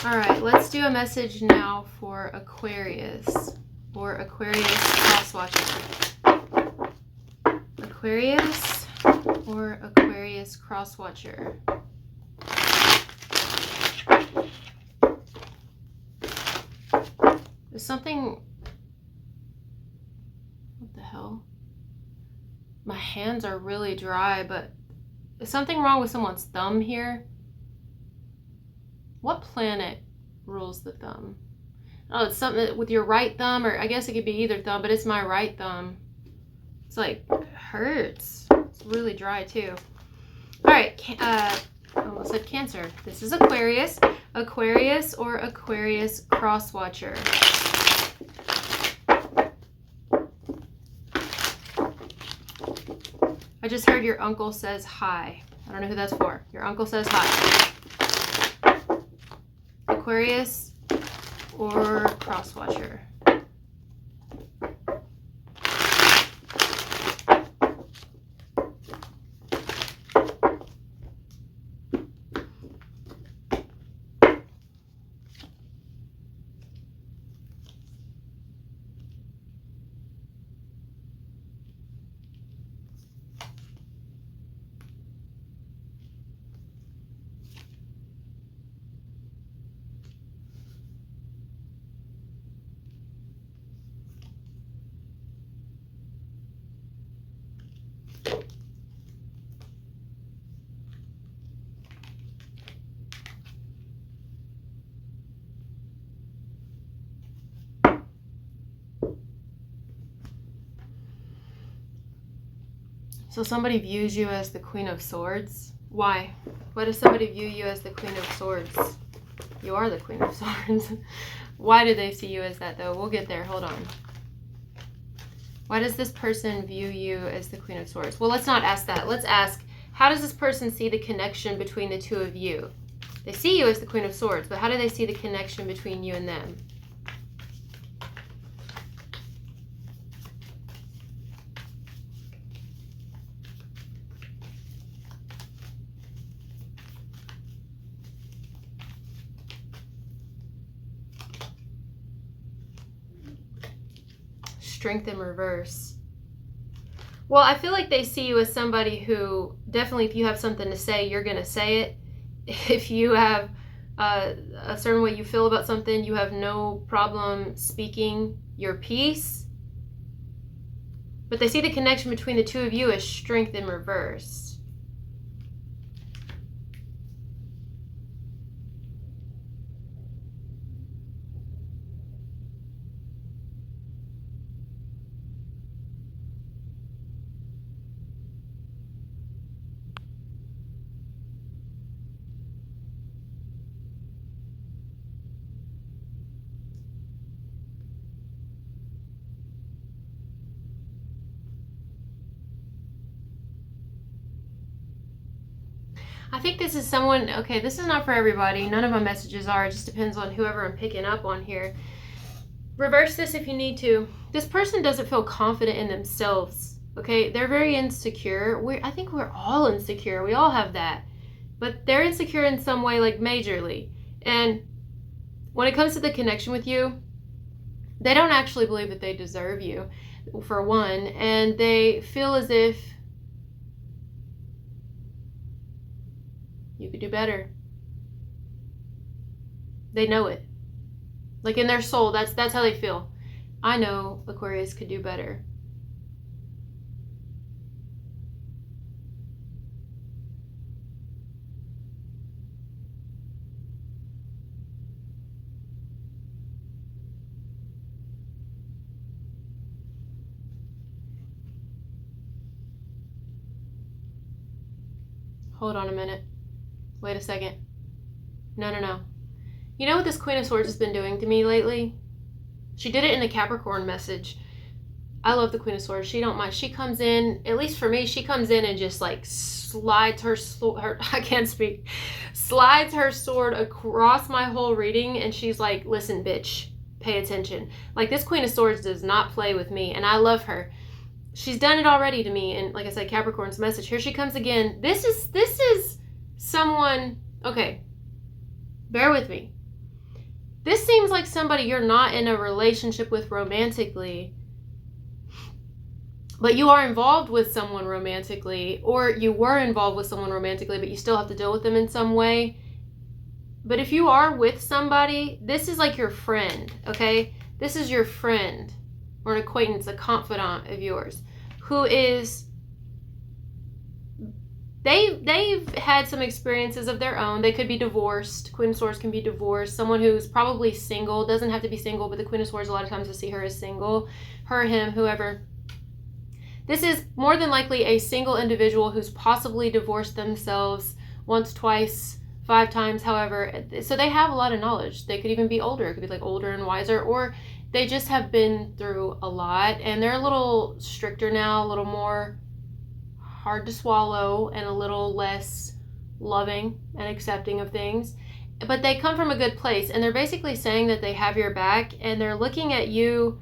All right, let's do a message now for Aquarius or Aquarius cross-watcher. Aquarius or Aquarius cross-watcher. There's something... What the hell? My hands are really dry, but is something wrong with someone's thumb here? What planet rules the thumb? Oh, it's something with your right thumb, or I guess it could be either thumb, but it's my right thumb. It's like, it hurts. It's really dry too. All right, I almost said Cancer. This is Aquarius. Aquarius or Aquarius cross-watcher. I just heard your uncle says hi. I don't know who that's for. Your uncle says hi. Aquarius or cross-watcher. So somebody views you as the Queen of Swords. Why? Why does somebody view you as the Queen of Swords? You are the Queen of Swords. Why do they see you as that though? We'll get there. Hold on. Why does this person view you as the Queen of Swords? Well, let's not ask that. Let's ask, how does this person see the connection between the two of you? They see you as the Queen of Swords, but how do they see the connection between you and them? Strength in reverse. Well, I feel like they see you as somebody who definitely, if you have something to say, you're going to say it. If you have a certain way you feel about something, you have no problem speaking your piece. But they see the connection between the two of you as strength in reverse. I think this is someone, okay, this is not for everybody. None of my messages are. It just depends on whoever I'm picking up on here. Reverse this if you need to. This person doesn't feel confident in themselves, okay? They're very insecure. I think we're all insecure. We all have that. But they're insecure in some way, like majorly. And when it comes to the connection with you, they don't actually believe that they deserve you, for one. And they feel as if you could do better. They know it. Like in their soul, that's how they feel. I know Aquarius could do better. Hold on a minute. Wait a second. No. You know what this Queen of Swords has been doing to me lately? She did it in the Capricorn message. I love the Queen of Swords. She don't mind. She comes in, at least for me, she comes in and just like slides her I can't speak. Slides her sword across my whole reading, and she's like, listen, bitch, pay attention. Like, this Queen of Swords does not play with me, and I love her. She's done it already to me, and like I said, Capricorn's message. Here she comes again. This is someone, okay, bear with me. This seems like somebody you're not in a relationship with romantically, but you are involved with someone romantically, or you were involved with someone romantically, but you still have to deal with them in some way. But if you are with somebody, this is like your friend, okay? This is your friend or an acquaintance, a confidant of yours, who is, they've had some experiences of their own. They could be divorced. Queen of Swords can be divorced. Someone who's probably single, doesn't have to be single, but the Queen of Swords, a lot of times I see her as single. Her, him, whoever. This is more than likely a single individual who's possibly divorced themselves once, twice, 5 times, however. So they have a lot of knowledge. They could even be older. It could be like older and wiser, or they just have been through a lot and they're a little stricter now, a little more hard to swallow and a little less loving and accepting of things. But they come from a good place, and they're basically saying that they have your back, and they're looking at you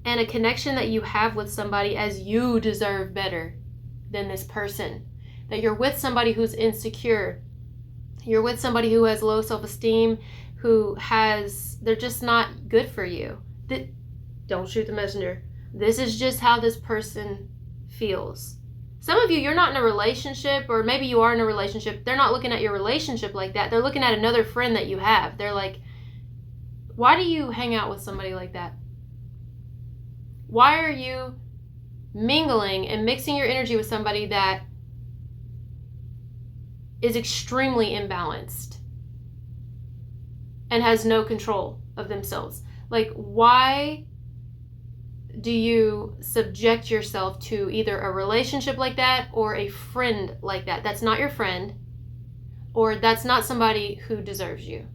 and a connection that you have with somebody as you deserve better than this person. That you're with somebody who's insecure. You're with somebody who has low self-esteem, they're just not good for you. Don't shoot the messenger. This is just how this person feels. Some of you, you're not in a relationship, or maybe you are in a relationship. They're not looking at your relationship like that. They're looking at another friend that you have. They're like, why do you hang out with somebody like that? Why are you mingling and mixing your energy with somebody that is extremely imbalanced and has no control of themselves? Like, why do you subject yourself to either a relationship like that or a friend like that? That's not your friend, or that's not somebody who deserves you,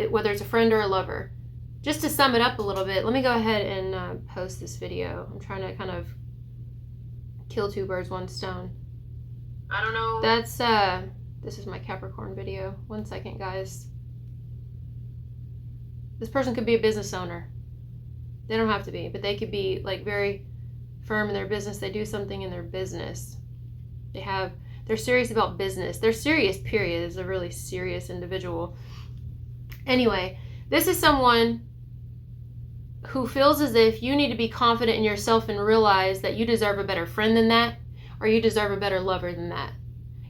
whether it's a friend or a lover. Just to sum it up a little bit, let me go ahead and post this video. I'm trying to kind of kill 2 birds, 1 stone. I don't know. That's, this is my Capricorn video. 1 second, guys. This person could be a business owner. They don't have to be, but they could be like very firm in their business. They do something in their business. They're serious about business. They're serious, period. Is a really serious individual. Anyway, this is someone who feels as if you need to be confident in yourself and realize that you deserve a better friend than that, or you deserve a better lover than that.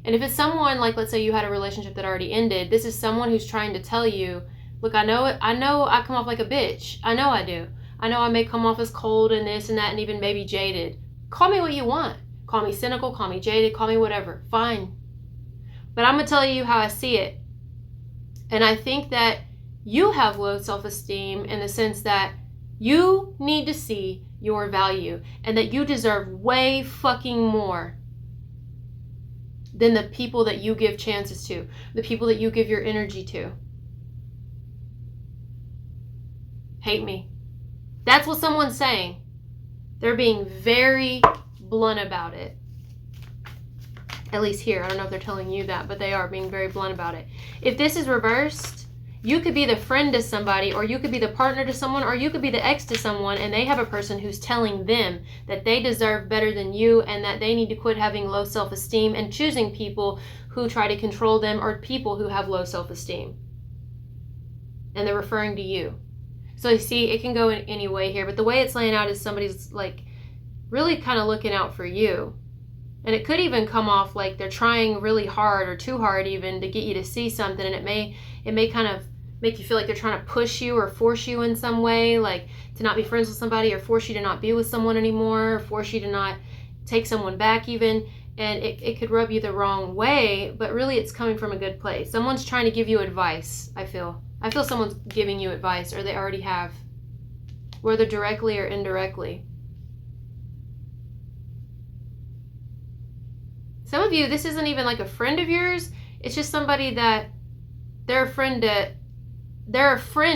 And if it's someone, like, let's say you had a relationship that already ended, this is someone who's trying to tell you, look, I know I come off like a bitch. I know I do. I know I may come off as cold and this and that, and even maybe jaded. Call me what you want. Call me cynical, call me jaded, call me whatever. Fine. But I'm going to tell you how I see it. And I think that you have low self-esteem in the sense that you need to see your value and that you deserve way fucking more than the people that you give chances to, the people that you give your energy to. Hate me. That's what someone's saying. They're being very blunt about it. At least here. I don't know if they're telling you that, but they are being very blunt about it. If this is reversed, you could be the friend to somebody, or you could be the partner to someone, or you could be the ex to someone, and they have a person who's telling them that they deserve better than you and that they need to quit having low self-esteem and choosing people who try to control them, or people who have low self-esteem. And they're referring to you. So you see, it can go in any way here, but the way it's laying out is somebody's like really kind of looking out for you. And it could even come off like they're trying really hard, or too hard even, to get you to see something, and it may kind of make you feel like they're trying to push you or force you in some way, like to not be friends with somebody, or force you to not be with someone anymore, or force you to not take someone back even. And it could rub you the wrong way, but really it's coming from a good place. Someone's trying to give you advice, I feel someone's giving you advice, or they already have, whether directly or indirectly. Some of you, this isn't even like a friend of yours. It's just somebody that they're a friend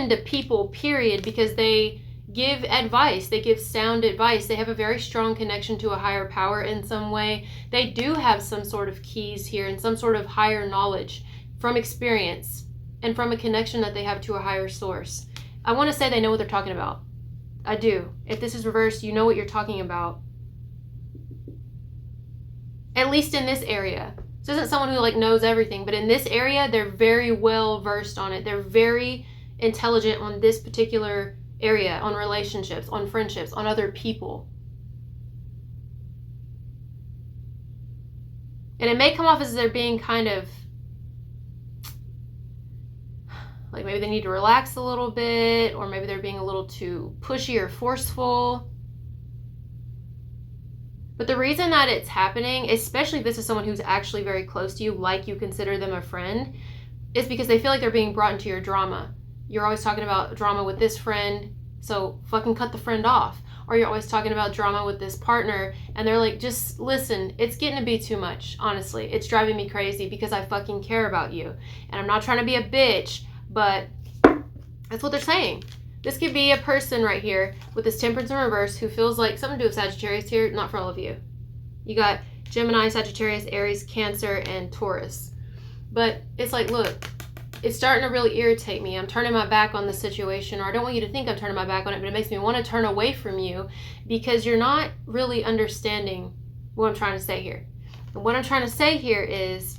to people, period, because they give advice. They give sound advice. They have a very strong connection to a higher power in some way. They do have some sort of keys here and some sort of higher knowledge from experience and from a connection that they have to a higher source. I want to say they know what they're talking about. I do. If this is reversed, you know what you're talking about. At least in this area. This isn't someone who like knows everything, but in this area, they're very well versed on it. They're very intelligent on this particular area, on relationships, on friendships, on other people. And it may come off as they're being kind of like maybe they need to relax a little bit, or maybe they're being a little too pushy or forceful. But the reason that it's happening, especially if this is someone who's actually very close to you, like you consider them a friend, is because they feel like they're being brought into your drama. You're always talking about drama with this friend, so fucking cut the friend off. Or you're always talking about drama with this partner, and they're like, just listen, it's getting to be too much, honestly. It's driving me crazy because I fucking care about you. And I'm not trying to be a bitch, but that's what they're saying. This could be a person right here with this temperance in reverse who feels like something to do with Sagittarius here, not for all of you. You got Gemini, Sagittarius, Aries, Cancer, and Taurus. But it's like, look, it's starting to really irritate me. I'm turning my back on the situation, or I don't want you to think I'm turning my back on it, but it makes me want to turn away from you because you're not really understanding what I'm trying to say here. And what I'm trying to say here is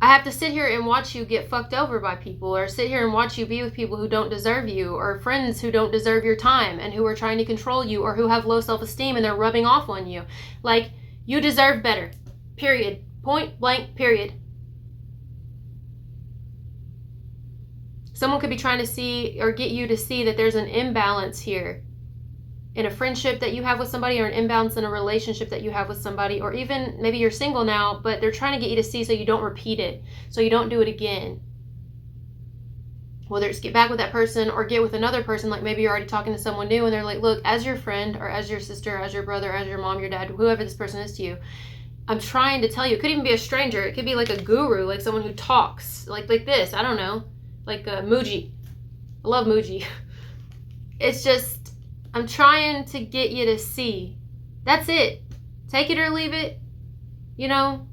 I have to sit here and watch you get fucked over by people, or sit here and watch you be with people who don't deserve you, or friends who don't deserve your time and who are trying to control you, or who have low self-esteem and they're rubbing off on you. Like, you deserve better. Period. Point blank, period. Someone could be trying to see or get you to see that there's an imbalance here in a friendship that you have with somebody, or an imbalance in a relationship that you have with somebody, or even maybe you're single now, but they're trying to get you to see so you don't repeat it, so you don't do it again. Whether it's get back with that person or get with another person, like maybe you're already talking to someone new and they're like, look, as your friend or as your sister, as your brother, as your mom, your dad, whoever this person is to you, I'm trying to tell you. It could even be a stranger. It could be like a guru, like someone who talks like this. I don't know, like Muji. I love Muji. It's just, I'm trying to get you to see. That's it. Take it or leave it, you know?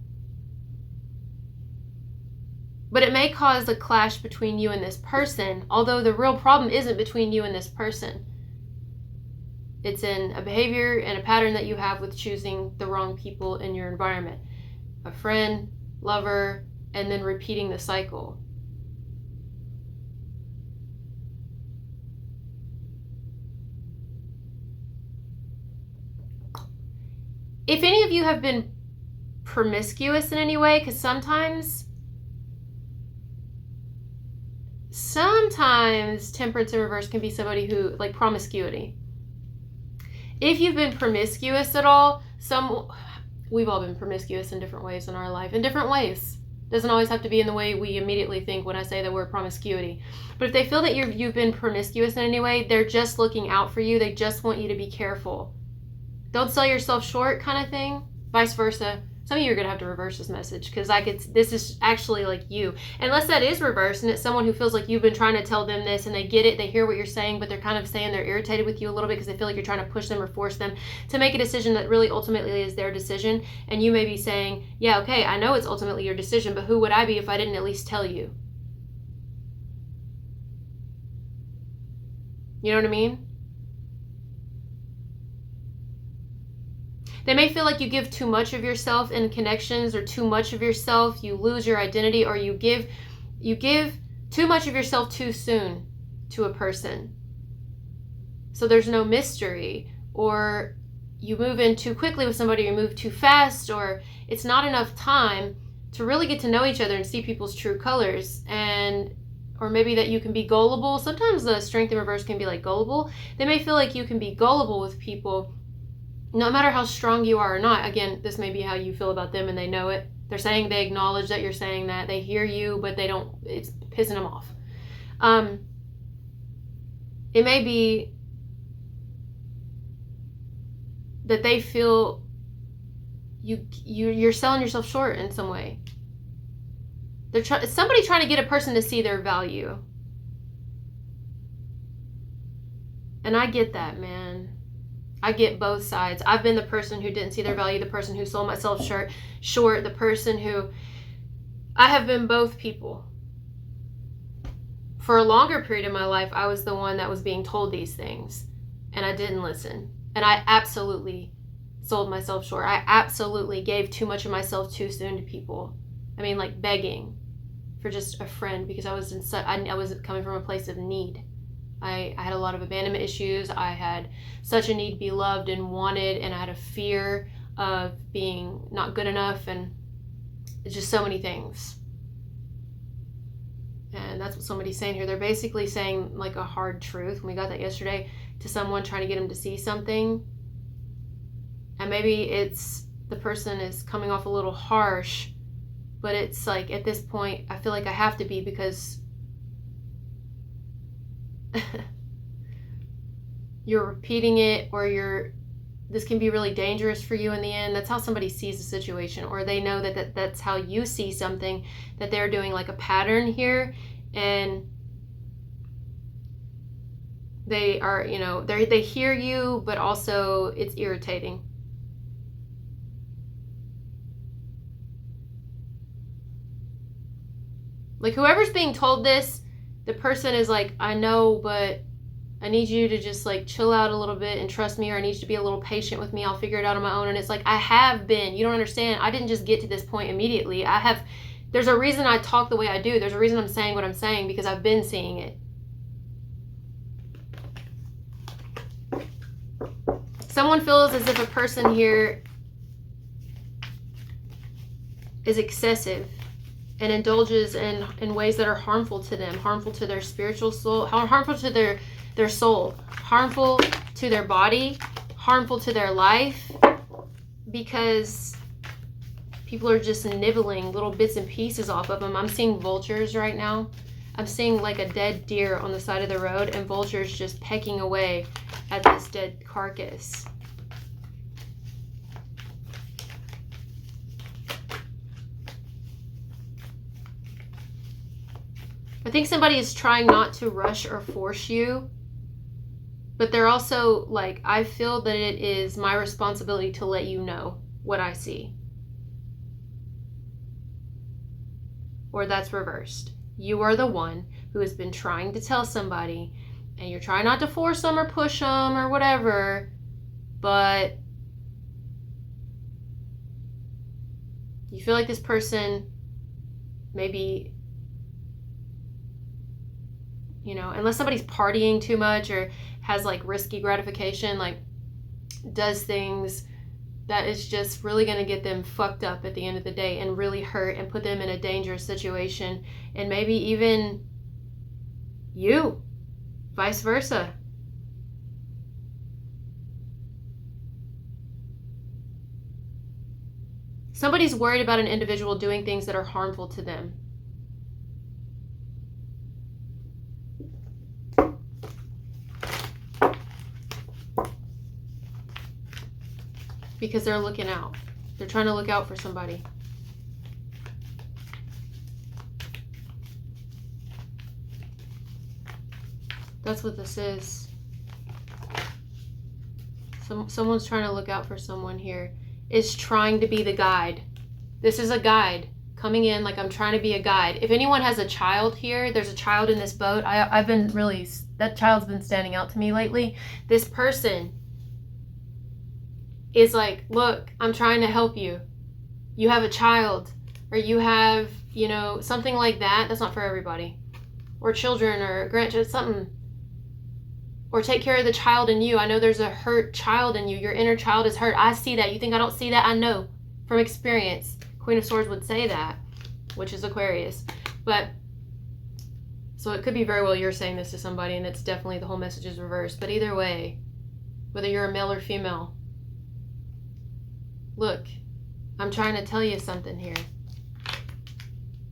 But it may cause a clash between you and this person, although the real problem isn't between you and this person. It's in a behavior and a pattern that you have with choosing the wrong people in your environment. A friend, lover, and then repeating the cycle. If any of you have been promiscuous in any way, because sometimes temperance in reverse can be somebody who, like promiscuity. If you've been promiscuous at all, we've all been promiscuous in different ways in our life, in different ways. Doesn't always have to be in the way we immediately think when I say the word promiscuity. But if they feel that you've been promiscuous in any way, they're just looking out for you. They just want you to be careful. Don't sell yourself short kind of thing. Vice versa. Some of you are going to have to reverse this message, because this is actually like you. Unless that is reversed and it's someone who feels like you've been trying to tell them this and they get it, they hear what you're saying, but they're kind of saying they're irritated with you a little bit because they feel like you're trying to push them or force them to make a decision that really ultimately is their decision. And you may be saying, yeah, okay, I know it's ultimately your decision, but who would I be if I didn't at least tell you? You know what I mean? They may feel like you give too much of yourself in connections, or too much of yourself, you lose your identity, or you give too much of yourself too soon to a person. So there's no mystery, or you move in too quickly with somebody, or you move too fast, or it's not enough time to really get to know each other and see people's true colors. Or maybe that you can be gullible. Sometimes the strength in reverse can be like gullible. They may feel like you can be gullible with people no matter how strong you are or not. Again, this may be how you feel about them and they know it. They're saying they acknowledge that you're saying that. They hear you, but they don't, it's pissing them off. It may be that they feel you're selling yourself short in some way. Somebody trying to get a person to see their value. And I get that, man. I get both sides. I've been the person who didn't see their value, the person who sold myself short, the person who... I have been both people. For a longer period of my life, I was the one that was being told these things, and I didn't listen. And I absolutely sold myself short. I absolutely gave too much of myself too soon to people. I mean, like begging for just a friend, because I was coming from a place of need. I had a lot of abandonment issues. I had such a need to be loved and wanted, and I had a fear of being not good enough, and it's just so many things. And that's what somebody's saying here. They're basically saying like a hard truth. We got that yesterday, to someone trying to get them to see something. And maybe it's the person is coming off a little harsh, but it's like at this point, I feel like I have to be, because you're repeating it, or this can be really dangerous for you in the end. That's how somebody sees the situation, or they know that's how you see something, that they're doing like a pattern here, and they are, they hear you, but also it's irritating. Like whoever's being told this, the person is like, I know, but I need you to just like chill out a little bit and trust me, or I need you to be a little patient with me. I'll figure it out on my own. And it's like, I have been. You don't understand. I didn't just get to this point immediately. There's a reason I talk the way I do. There's a reason I'm saying what I'm saying, because I've been seeing it. Someone feels as if a person here is excessive and indulges in ways that are harmful to them, harmful to their spiritual soul, harmful to their soul, harmful to their body, harmful to their life, because people are just nibbling little bits and pieces off of them. I'm seeing vultures right now. I'm seeing like a dead deer on the side of the road, and vultures just pecking away at this dead carcass. I think somebody is trying not to rush or force you, but they're also like, I feel that it is my responsibility to let you know what I see. Or that's reversed. You are the one who has been trying to tell somebody, and you're trying not to force them or push them or whatever, but you feel like this person maybe, unless somebody's partying too much or has like risky gratification, like does things that is just really going to get them fucked up at the end of the day and really hurt and put them in a dangerous situation, and maybe even you, vice versa. Somebody's worried about an individual doing things that are harmful to them. Because they're looking out. They're trying to look out for somebody. That's what this is. Someone's trying to look out for someone here. Is trying to be the guide. This is a guide coming in, like I'm trying to be a guide. If anyone has a child here, there's a child in this boat. That child's been standing out to me lately. This person is like, look, I'm trying to help you. You have a child, or you have, something like that. That's not for everybody. Or children, or grandchildren, something. Or take care of the child in you. I know there's a hurt child in you. Your inner child is hurt. I see that. You think I don't see that? I know from experience. Queen of Swords would say that, which is Aquarius. But, so it could be very well you're saying this to somebody, and it's definitely the whole message is reversed. But either way, whether you're a male or female, look, I'm trying to tell you something here.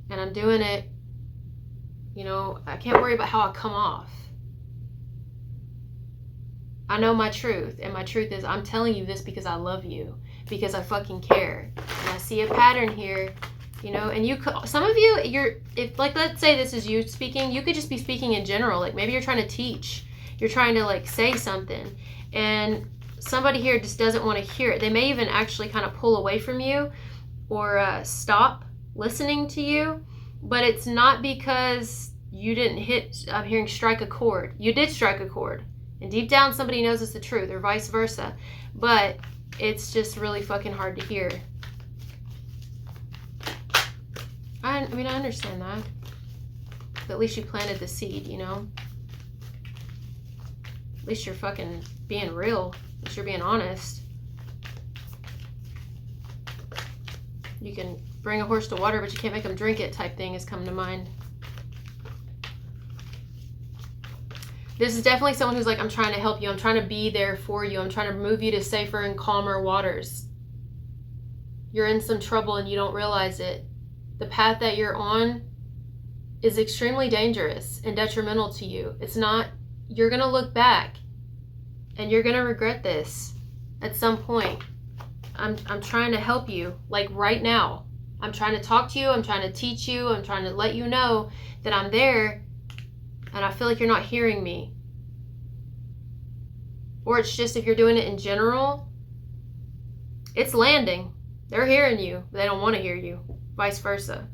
And I'm doing it, I can't worry about how I come off. I know my truth, and my truth is I'm telling you this because I love you, because I fucking care. And I see a pattern here, and you could, some of you, if like, let's say this is you speaking, you could just be speaking in general. Like maybe you're trying to teach, you're trying to like say something, and somebody here just doesn't want to hear it. They may even actually kind of pull away from you or stop listening to you, but it's not because you didn't I'm hearing strike a chord. You did strike a chord. And deep down, somebody knows it's the truth, or vice versa. But it's just really fucking hard to hear. I mean, I understand that. But at least you planted the seed, you know? At least you're fucking being real. At least you're being honest. You can bring a horse to water, but you can't make them drink it type thing has come to mind. This is definitely someone who's like, I'm trying to help you. I'm trying to be there for you. I'm trying to move you to safer and calmer waters. You're in some trouble and you don't realize it. The path that you're on is extremely dangerous and detrimental to you. It's not, you're going to look back and you're going to regret this at some point. I'm trying to help you, like right now. I'm trying to talk to you. I'm trying to teach you. I'm trying to let you know that I'm there, and I feel like you're not hearing me. Or it's just, if you're doing it in general, it's landing. They're hearing you, but they don't want to hear you. Vice versa.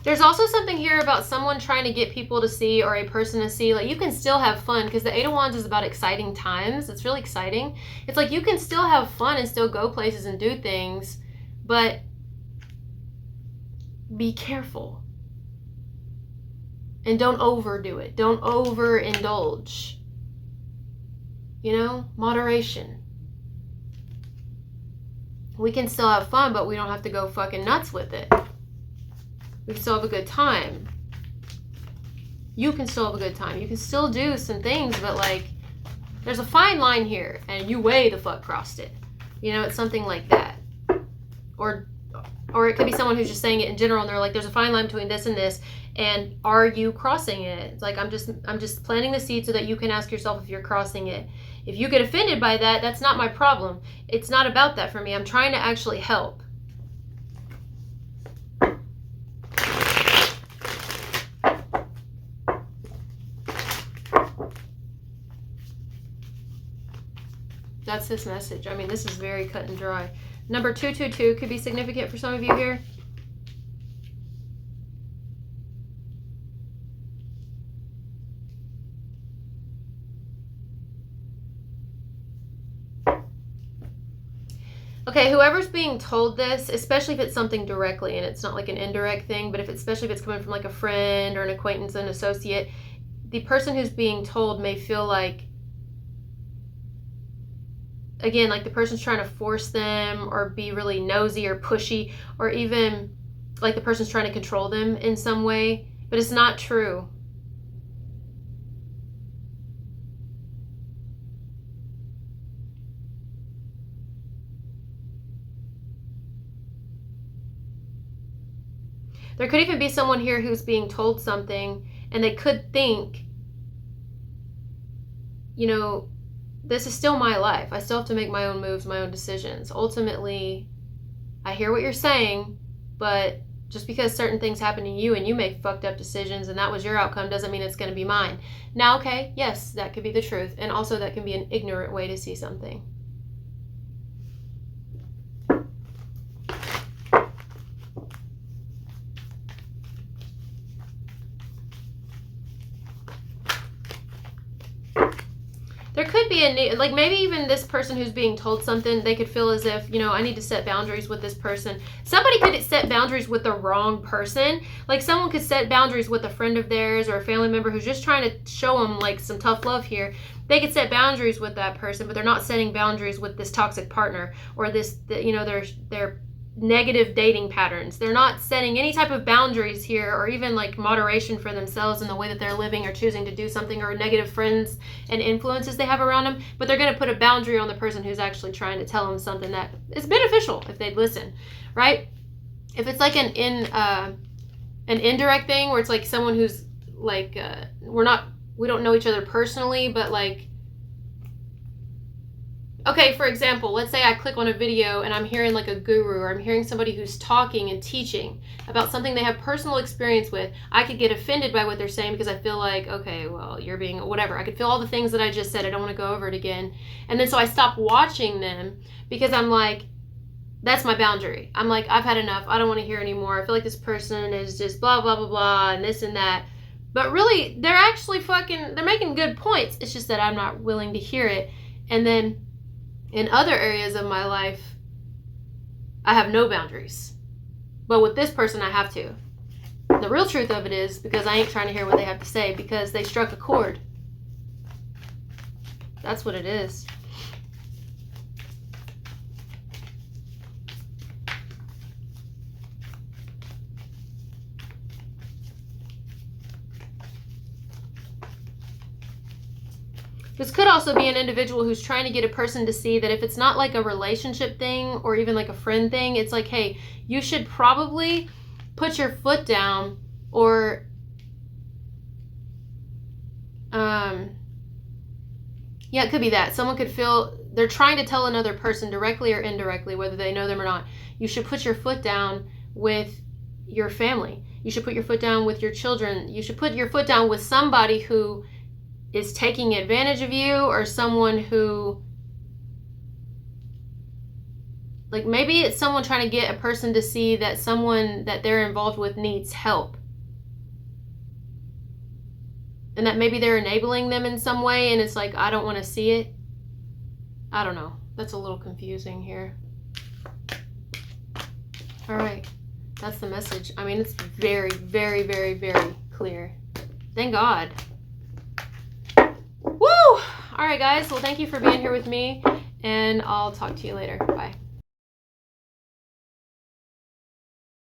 There's also something here about someone trying to get people to see, or a person to see, like you can still have fun, because the Eight of Wands is about exciting times. It's really exciting. It's like you can still have fun and still go places and do things, but be careful. And don't overdo it. Don't overindulge. You know, moderation. We can still have fun, but we don't have to go fucking nuts with it. We can still have a good time. You can still have a good time. You can still do some things, but like, there's a fine line here, and you way the fuck crossed it. You know, it's something like that. Or it could be someone who's just saying it in general, and they're like, there's a fine line between this and this, and are you crossing it? It's like, I'm just planting the seed so that you can ask yourself if you're crossing it. If you get offended by that, that's not my problem. It's not about that for me. I'm trying to actually help. That's this message. I mean, this is very cut and dry. Number 222 could be significant for some of you here. Okay, whoever's being told this, especially if it's something directly and it's not like an indirect thing, but especially if it's coming from like a friend or an acquaintance, an associate, the person who's being told may feel like, again, like the person's trying to force them or be really nosy or pushy, or even like the person's trying to control them in some way, but it's not true. There could even be someone here who's being told something, and they could think, you know, this is still my life. I still have to make my own moves, my own decisions. Ultimately, I hear what you're saying, but just because certain things happen to you and you make fucked up decisions and that was your outcome doesn't mean it's going to be mine. Now, okay, yes, that could be the truth. And also that can be an ignorant way to see something. There could be like maybe even this person who's being told something, they could feel as if, you know, I need to set boundaries with this person. Somebody could set boundaries with the wrong person. Like someone could set boundaries with a friend of theirs or a family member who's just trying to show them like some tough love here. They could set boundaries with that person, but they're not setting boundaries with this toxic partner or this, you know, their negative dating patterns. They're not setting any type of boundaries here, or even like moderation for themselves in the way that they're living or choosing to do something, or negative friends and influences they have around them. But they're going to put a boundary on the person who's actually trying to tell them something that is beneficial if they'd listen, right? If it's like an indirect thing where it's like someone who's like, we don't know each other personally, but like, okay, for example, let's say I click on a video and I'm hearing like a guru, or I'm hearing somebody who's talking and teaching about something they have personal experience with. I could get offended by what they're saying because I feel like, okay, well, you're being whatever. I could feel all the things that I just said. I don't want to go over it again. And then so I stop watching them because I'm like, that's my boundary. I'm like, I've had enough. I don't want to hear anymore. I feel like this person is just blah, blah, blah, blah, and this and that. But really, they're actually they're making good points. It's just that I'm not willing to hear it. And then in other areas of my life, I have no boundaries. But with this person, I have to. The real truth of it is because I ain't trying to hear what they have to say because they struck a chord. That's what it is. This could also be an individual who's trying to get a person to see that if it's not like a relationship thing or even like a friend thing, it's like, hey, you should probably put your foot down or yeah, it could be that. Someone could feel they're trying to tell another person directly or indirectly, whether they know them or not, you should put your foot down with your family. You should put your foot down with your children. You should put your foot down with somebody who is taking advantage of you or someone who, like maybe it's someone trying to get a person to see that someone that they're involved with needs help. And that maybe they're enabling them in some way and it's like, I don't want to see it. I don't know. That's a little confusing here. All right. That's the message. I mean, it's very, very, very, very clear. Thank God. Woo! All right, guys. Well, thank you for being here with me, and I'll talk to you later. Bye.